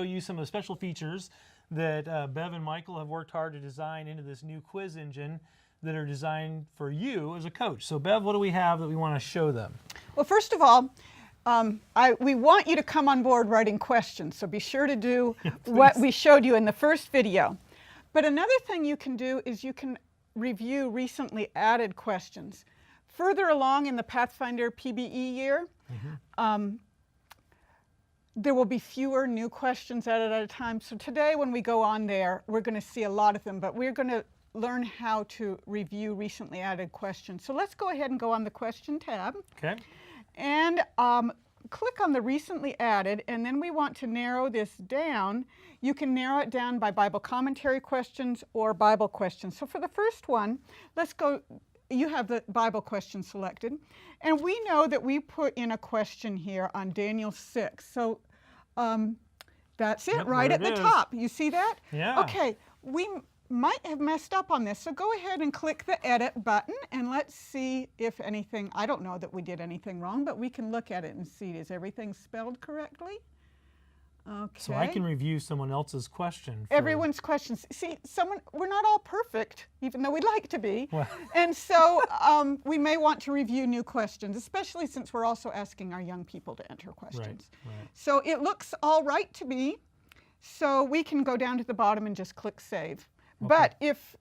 show you some of the special features that Bev and Michael have worked hard to design into this new quiz engine that are designed for you as a coach. So Bev, what do we have that we want to show them? Well, first of all, we want you to come on board writing questions, so be sure to do what we showed you in the first video. But another thing you can do is you can review recently added questions. Further along in the Pathfinder PBE year, there will be fewer new questions added at a time. So today when we go on there, we're going to see a lot of them, but we're going to learn how to review recently added questions. So let's go ahead and go on the question tab. Okay. And click on the recently added, and then we want to narrow this down. You can narrow it down by Bible commentary questions or Bible questions. So for the first one, let's go. You have the Bible question selected, and we know that we put in a question here on Daniel 6. So that's it, right at the top. You see that? Yeah. Okay, we might have messed up on this, so go ahead and click the edit button, and let's see if anything, I don't know that we did anything wrong, but we can look at it and see, is everything spelled correctly? Okay. So I can review someone else's question. Everyone's questions. See, we're not all perfect, even though we'd like to be. Well. And so we may want to review new questions, especially since we're also asking our young people to enter questions. Right. So it looks all right to me. So we can go down to the bottom and just click Save. Okay. But if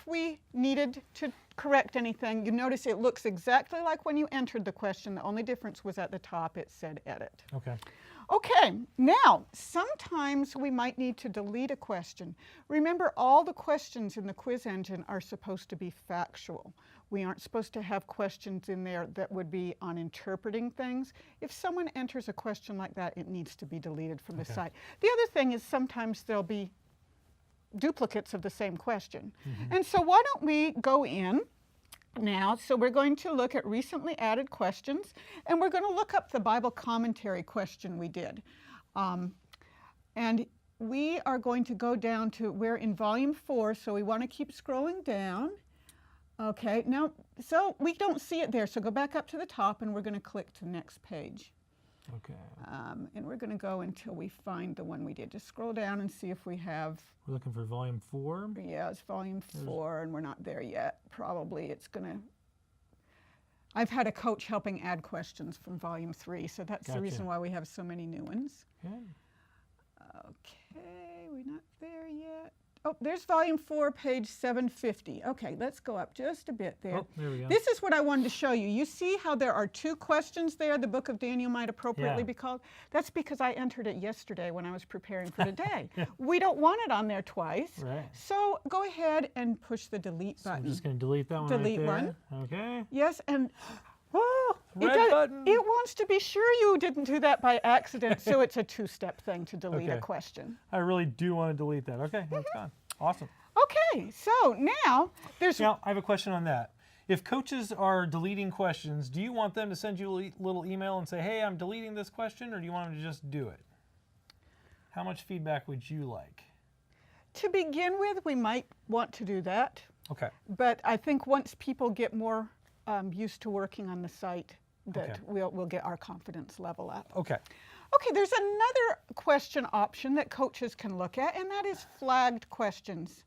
we needed to correct anything, you notice it looks exactly like when you entered the question. The only difference was at the top it said Edit. Okay. Okay, now, sometimes we might need to delete a question. Remember, all the questions in the quiz engine are supposed to be factual. We aren't supposed to have questions in there that would be on interpreting things. If someone enters a question like that, it needs to be deleted from the site. The other thing is sometimes there'll be duplicates of the same question. And so why don't we go in now, so we're going to look at recently added questions, and we're going to look up the Bible commentary question we did. And we are going to go down to, we're in volume 4, so we want to keep scrolling down. Okay, now, so we don't see it there, so go back up to the top, and we're going to click to the next page. Okay. And we're going to go until we find the one we did. Just scroll down and see if we have. We're looking for volume 4. Yeah, it's volume 4, and we're not there yet. Probably it's going to. I've had a coach helping add questions from volume 3, so that's the reason why we have so many new ones. Okay, we're not there yet. Oh, there's volume 4, page 750. Okay, let's go up just a bit there. Oh, there we go. This is what I wanted to show you. You see how there are 2 questions there, the book of Daniel might appropriately be called? That's because I entered it yesterday when I was preparing for today. We don't want it on there twice. Right. So go ahead and push the delete button. I'm just going to delete that one Delete right one. there. Okay. Yes, and Red button. It wants to be sure you didn't do that by accident, so it's a 2-step thing to delete a question. I really do want to delete that. Okay, that's gone. Awesome. Okay, so now there's... Now, I have a question on that. If coaches are deleting questions, do you want them to send you a little email and say, hey, I'm deleting this question, or do you want them to just do it? How much feedback would you like? To begin with, we might want to do that. Okay. But I think once people get more used to working on the site, that we'll get our confidence level up. Okay. Okay, there's another question option that coaches can look at, and that is flagged questions.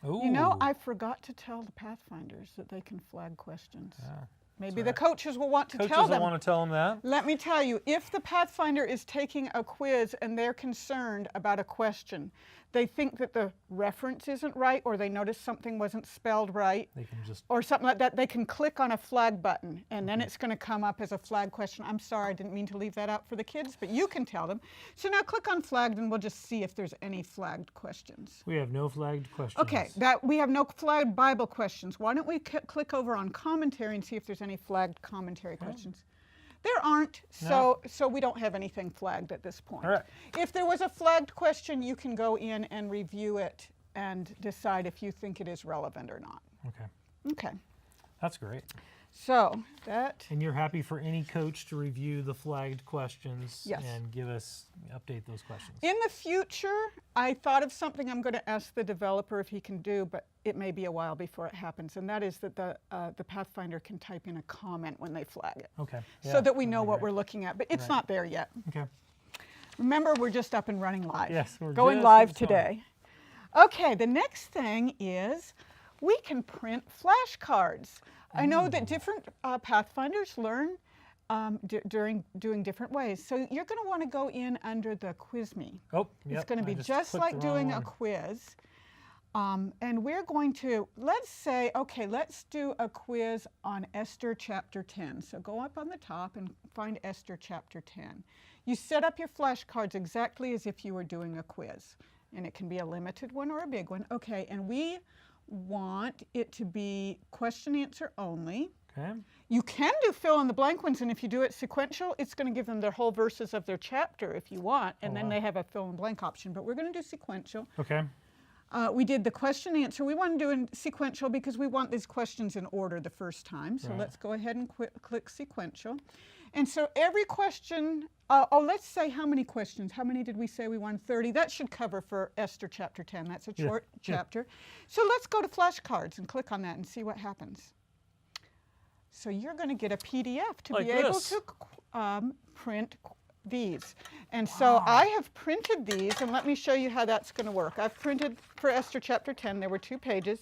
Ooh. You know, I forgot to tell the Pathfinders that they can flag questions. Yeah, Maybe the coaches will want to tell them. Coaches will want to tell them that. Let me tell you, if the Pathfinder is taking a quiz and they're concerned about a question, they think that the reference isn't right, or they notice something wasn't spelled right, They can just... or something like that, they can click on a flag button, and then it's going to come up as a flag question. I'm sorry, I didn't mean to leave that out for the kids, but you can tell them. So now click on flagged, and we'll just see if there's any flagged questions. We have no flagged questions. Okay, we have no flagged Bible questions. Why don't we click over on commentary and see if there's any flagged commentary questions? There aren't, so we don't have anything flagged at this point. All right. If there was a flagged question, you can go in and review it and decide if you think it is relevant or not. Okay. Okay. That's great. So that... And you're happy for any coach to review the flagged questions and update those questions? In the future, I thought of something I'm going to ask the developer if he can do, but it may be a while before it happens, and that is that the Pathfinder can type in a comment when they flag it. Okay. So that we know what we're looking at, but it's not there yet. Okay. Remember, we're just up and running live. Yes, we're going just live getting started. today. Okay, the next thing is we can print flashcards. I know that different Pathfinders learn during doing different ways. So you're going to want to go in under the Quiz Me. Oh, It's yep, going to I be just clicked like the wrong doing a one. quiz. And we're going to, let's say, okay, let's do a quiz on Esther chapter 10. So go up on the top and find Esther chapter 10. You set up your flashcards exactly as if you were doing a quiz. And it can be a limited one or a big one. Okay, and we want it to be question answer only. Okay. You can do fill in the blank ones, and if you do it sequential, it's going to give them their whole verses of their chapter if you want, and then they have a fill in the blank option. But we're going to do sequential. Okay. We did the question answer. We want to do in sequential because we want these questions in order the first time. So let's go ahead and click sequential. And so every question, let's say how many questions. How many did we say we wanted? 30. That should cover for Esther chapter 10. That's a short chapter. So let's go to flashcards and click on that and see what happens. So you're going to get a PDF to Like be able this. to print these. And so I have printed these, and let me show you how that's going to work. I've printed for Esther chapter 10. There were 2 pages.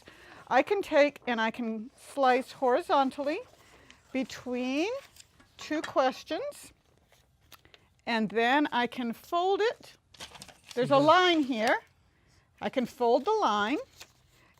I can take and I can slice horizontally between 2 questions, and then I can fold it. There's a line here. I can fold the line,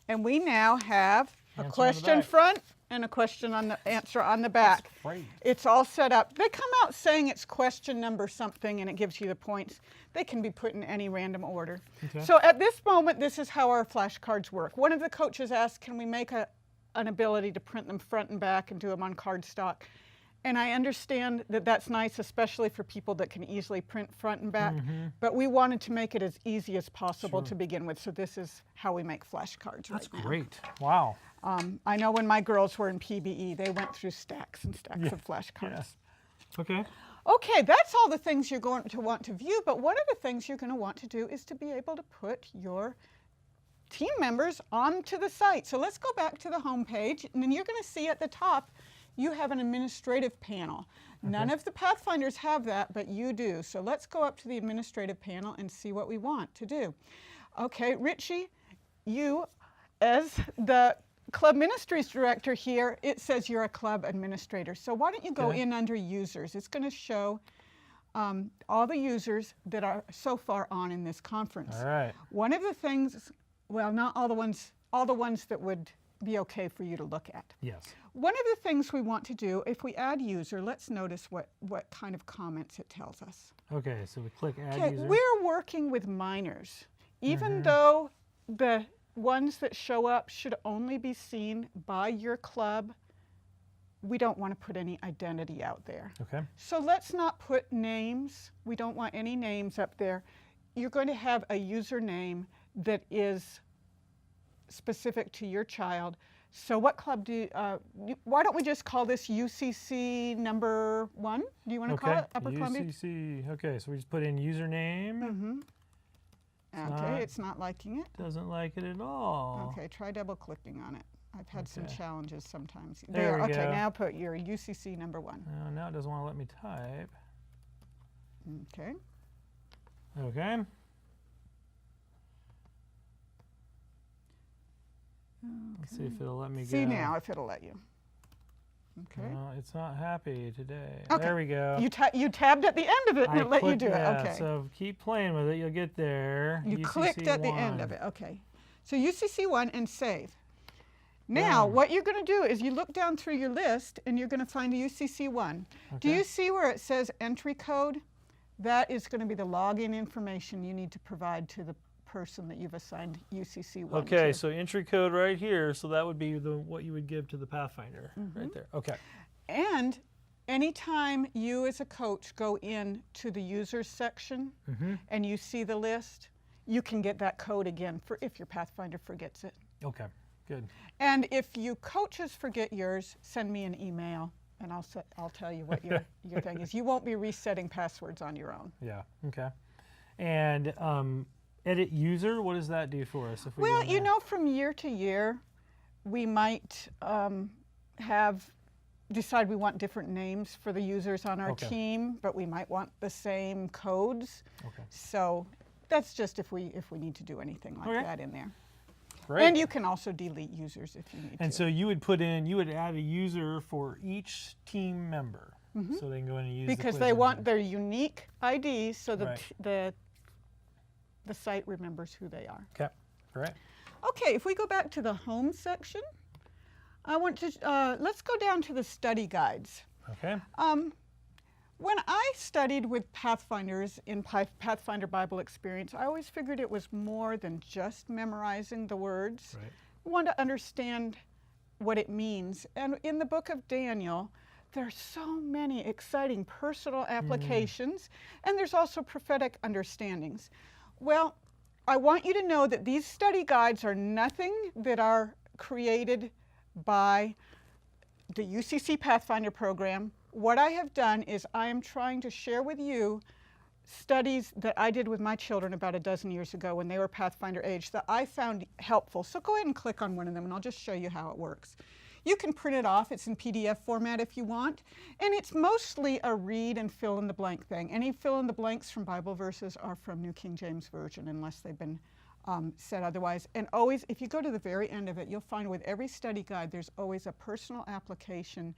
and we now have a Answer on the question back. front and a question on the answer on the back. Great. It's all set up. They come out saying it's question number something, and it gives you the points. They can be put in any random order. Okay. So at this moment, this is how our flashcards work. One of the coaches asked, can we make an ability to print them front and back and do them on cardstock? And I understand that that's nice, especially for people that can easily print front and back. But we wanted to make it as easy as possible to begin with. So this is how we make flashcards That's right now. great. Wow. I know when my girls were in PBE, they went through stacks and stacks of flashcards. Okay. Okay, that's all the things you're going to want to view, but one of the things you're going to want to do is to be able to put your team members onto the site. So let's go back to the home page, and then you're going to see at the top you have an administrative panel. None of the Pathfinders have that, but you do. So let's go up to the administrative panel and see what we want to do. Okay, Richie, you, as the Club Ministries Director here, it says you're a club administrator. So why don't you go in under users? It's going to show all the users that are so far on in this conference. All right. One of the things, well, not all the ones that would be okay for you to look at. Yes. One of the things we want to do, if we add user, let's notice what kind of comments it tells us. Okay, so we click add Okay, user. we're working with minors. Even though the ones that show up should only be seen by your club, we don't want to put any identity out there. Okay. So let's not put names. We don't want any names up there. You're going to have a username that is specific to your child. So what club why don't we just call this UCC number 1? Do you want to call it Abercrombie? UCC. Okay, so we just put in username. Okay, it's not liking it. Doesn't like it at all. Okay, try double clicking on it. I've had some challenges sometimes. There we okay, go. now put your UCC number 1. Now it doesn't want to let me type. Okay. Okay. Let's see if it'll let me go. See now if it'll let you. Okay. No, it's not happy today. Okay. There we go. You tabbed at the end of it and it let you do it. Yeah, Okay. so keep playing with it. You'll get there. You UCC clicked at the end 1. of it. Okay. So UCC 1 and save. Now, what you're going to do is you look down through your list and you're going to find a UCC 1. Do you see where it says entry code? That is going to be the login information you need to provide to the person that you've assigned UCC 1 Okay, to. so entry code right here. So that would be what you would give to the Pathfinder right there. Okay. And anytime you as a coach go in to the users section and you see the list, you can get that code again for if your Pathfinder forgets it. Okay, good. And if you coaches forget yours, send me an email and I'll tell you what your thing is. You won't be resetting passwords on your own. Yeah, okay. And edit user, what does that do for us? If we Well, go in you there? know, from year to year, we might have decide we want different names for the users on our Okay. team, but we might want the same codes. Okay. So that's just if we need to do anything like Okay. that in there. Great. And you can also delete users if you need And to. so you would add a user for each team member, so they can go in and use the because quiz they want engine. their unique IDs so Right. the site remembers who they are. Okay. Great. Okay, if we go back to the home section, I want to, let's go down to the study guides. Okay. When I studied with Pathfinders in Pathfinder Bible Experience, I always figured it was more than just memorizing the words. Right. I wanted to understand what it means. And in the book of Daniel, there are so many exciting personal applications, and there's also prophetic understandings. Well, I want you to know that these study guides are nothing that are created by the UCC Pathfinder program. What I have done is I am trying to share with you studies that I did with my children about a dozen years ago when they were Pathfinder age that I found helpful. So go ahead and click on one of them and I'll just show you how it works. You can print it off. It's in PDF format if you want. And it's mostly a read and fill in the blank thing. Any fill in the blanks from Bible verses are from New King James Version unless they've been said otherwise. And always, if you go to the very end of it, you'll find with every study guide, there's always a personal application.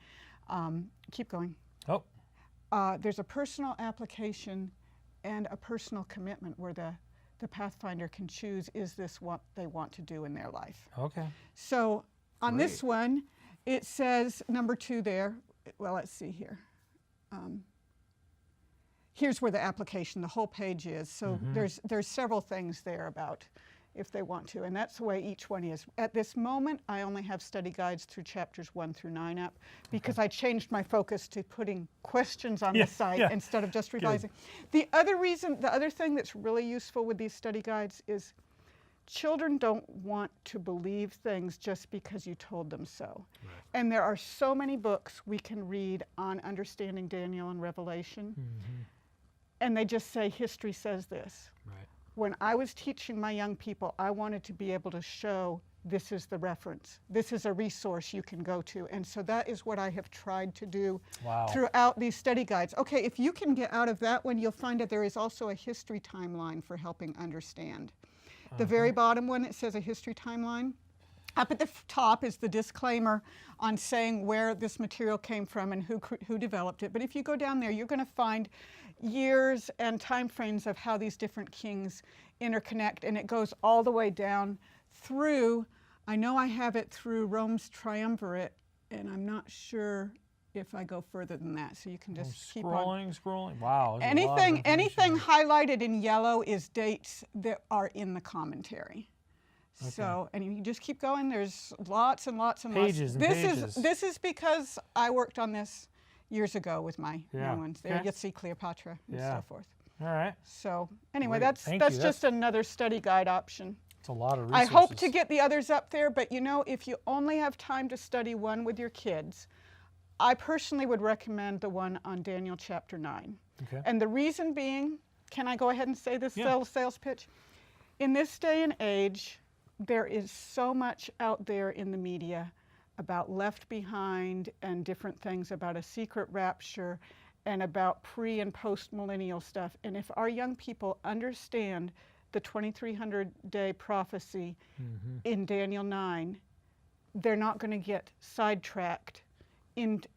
Keep going. Oh. There's a personal application and a personal commitment where the Pathfinder can choose, is this what they want to do in their life? Okay. So on this one, it says number 2 there. Well, let's see here. Here's where the application, the whole page is. So there's several things there about if they want to, and that's the way each one is. At this moment, I only have study guides through chapters 1 through 9 up because I changed my focus to putting questions on the site instead of just revising. The other thing that's really useful with these study guides is children don't want to believe things just because you told them so. Right. And there are so many books we can read on understanding Daniel and Revelation, and they just say, history says this. Right. When I was teaching my young people, I wanted to be able to show this is the reference. This is a resource you can go to. And so that is what I have tried to do throughout these study guides. Okay, if you can get out of that one, you'll find that there is also a history timeline for helping understand. The very bottom one, it says a history timeline. Up at the top is the disclaimer on saying where this material came from and who developed it. But if you go down there, you're going to find years and time frames of how these different kings interconnect, and it goes all the way down through, I know I have it through Rome's triumvirate, and I'm not sure if I go further than that, so you can just keep on. Scrolling. Wow. Anything highlighted in yellow is dates that are in the commentary. Okay. So, and you just keep going. There's lots and lots and pages lots. And pages. This is because I worked on this years ago with my young ones. There you see Cleopatra and so forth. All right. So anyway, Great. that's just another study guide option. It's a lot of resources. I hope to get the others up there, but you know, if you only have time to study one with your kids, I personally would recommend the one on Daniel chapter 9. Okay. And the reason being, can I go ahead and say this sales pitch? In this day and age, there is so much out there in the media about left behind and different things about a secret rapture and about pre and post millennial stuff. And if our young people understand the 2300-day prophecy in Daniel 9, they're not going to get sidetracked and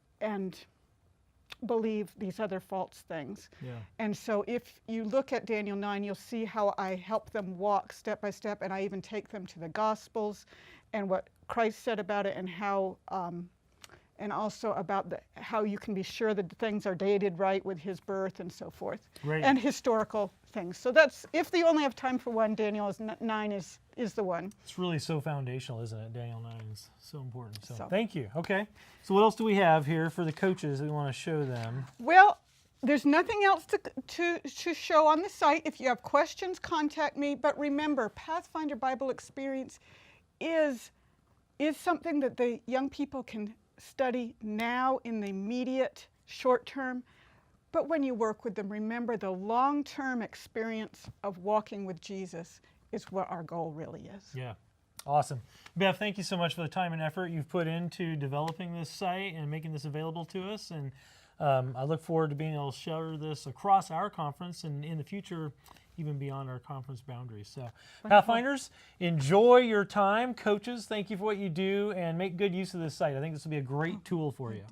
believe these other false things. Yeah. And so if you look at Daniel 9, you'll see how I help them walk step by step, and I even take them to the Gospels and what Christ said about it, and how, and also about how you can be sure that things are dated right with his birth and so forth, and historical things. So that's, if you only have time for one, Daniel 9 is the one. It's really so foundational, isn't it? Daniel 9 is so important. So thank you. Okay. So what else do we have here for the coaches that we want to show them? Well, there's nothing else to show on the site. If you have questions, contact me. But remember, Pathfinder Bible Experience is something that the young people can study now in the immediate short term. But when you work with them, remember the long-term experience of walking with Jesus is what our goal really is. Yeah. Awesome. Beth, thank you so much for the time and effort you've put into developing this site and making this available to us. And I look forward to being able to share this across our conference and in the future, even beyond our conference boundaries. So, Pathfinders, enjoy your time. Coaches, thank you for what you do and make good use of this site. I think this will be a great tool for you.